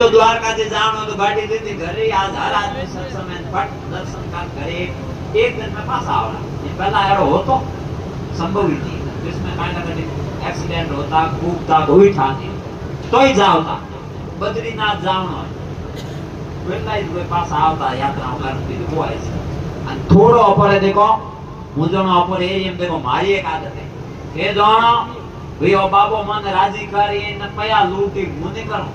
तो द्वारका से जानो तो गाड़ी देती घरे आज हर आदमी सत्संग में पट दर्शन का करे एक दिन में पास आवड़ा ये पहला यार हो तो संभव ही नहीं जिसमें काई ना कभी एक्सीडेंट होता कूदता कोई था नहीं तो ही जावता बद्रीनाथ जावनो वेला ही कोई पास आवता यात्रा करती वो ऐसे અને થોડો અપરે દેખો મુજણો અપરે એમ દેખો મારી એક આદત છે એ જાણો ભઈઓ બાબો મને રાજી કરી ને પયા લૂટી મુની કરું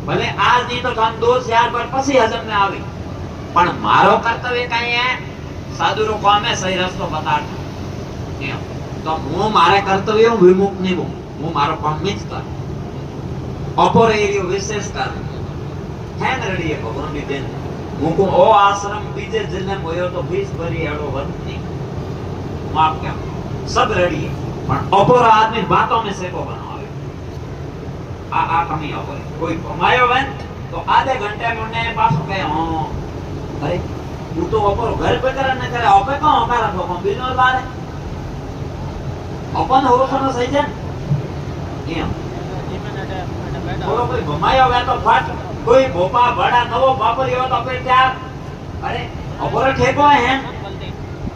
ભલે આજ ની તો કામ દોષ યાર પર પછી હજમ ને આવી પણ મારો કર્તવ્ય કાઈ હે સાધુરો કોમે સહી રસ્તો બતાડ એમ તો હું મારે કર્તવ્ય વિમુખ નહીં હું મારો કામ મિસ કર અપર એરિયો વિશેષ કર હે નરડીએ ભગવાન ની દેન હું કો ઓ આશ્રમ બીજે જિલ્લે મોયો તો 20 ભરી એડો વધતી માફ કે सब रेडी है पर अपर आदमी बातों में से को बनावे आ कमी अपर कोई कमायो है तो आधे घंटे में उन्हें पास के हां अरे तू तो अपर घर पे करने करे अपे कहां कर तो कौन बिल बारे अपन हो सनो सही है ये कोई घुमायो है तो फट कोई भोपा बड़ा नवो वापरियो तो फिर क्या अरे अपर ठेको है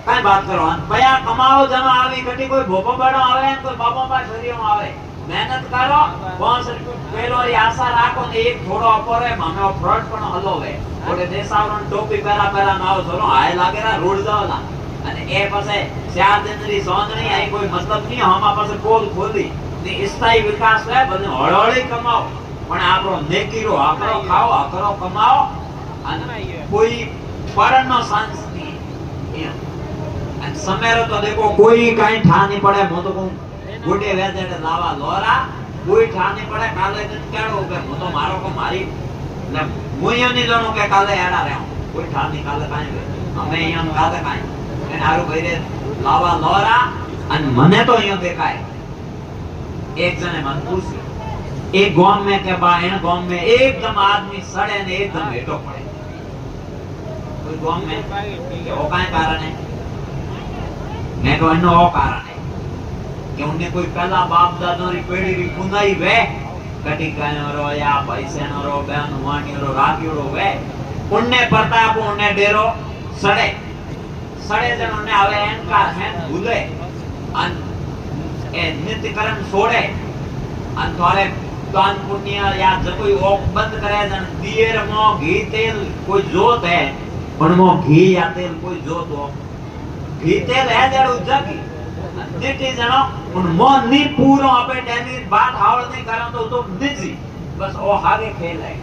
काई बात करो भैया कमाओ जमा आवी कटी कोई भोपो बड़ो आवे कोई बाबो पास शरीर में आवे मेहनत करो 5 रुपया पेलो री आशा राखो ने एक थोड़ो अपरे मामे फ्रॉड पण हलोवे ओडे देसावरण टोपी पेरा पेरा नाव चलो हाय लागेरा रोड जावला અને એ પાસે 4 दिन री सोंदणी आई कोई मतलब नहीं हमा પાસે પોલ ખોલી ને સ્થાયી વિકાસ है બને હળહળી કમાઓ પણ આપણો નેકીરો આપણો ખાઓ આકરો કમાઓ અને કોઈ પરણનો સાંસ નહીં અને સમેરો તો દેખો કોઈ કાઈ ठा नहीं पड़े मो तो कहूं गुडे वेजेडे लावा लोरा कोई ठा नहीं पड़े काले दिन केड़ो के मो तो मारो को मारी ने मुयो नहीं जानो के काले एड़ा रे कोई ठा नहीं काले काई वे हमें यम काले काई ने हारू भईरे लावा लोरा अन मने तो यो देखाय एक जने मन पूछ्यो एक गांव में के बा एन गांव में एकदम आदमी सड़े ने एकदम हेटो पड़े कोई गांव में के ओ काई कारण है मैं तो इनो कारण है कि उन्हें कोई पहला बाप दादा री पेड़ी री खुनाई वे कटी कानो रो या पैसे नो रो बहन वाणी रो राखियो वे उन्हें प्रताप उन्हें डेरो सड़े सड़े जन उन्हें आवे एनकार है भूले अन ए नित्यकरण छोड़े अन थारे दान पुण्य या जो कोई ओक बंद करे जन दिएर मो घी तेल कोई जोत है पण मो घी या तेल कोई जोत हो घीते रह जड़ो जगी निटी जणो उन मन नी पूरो आपे टेनी बात हावड़ नहीं करा तो निजी बस ओ हागे खेल है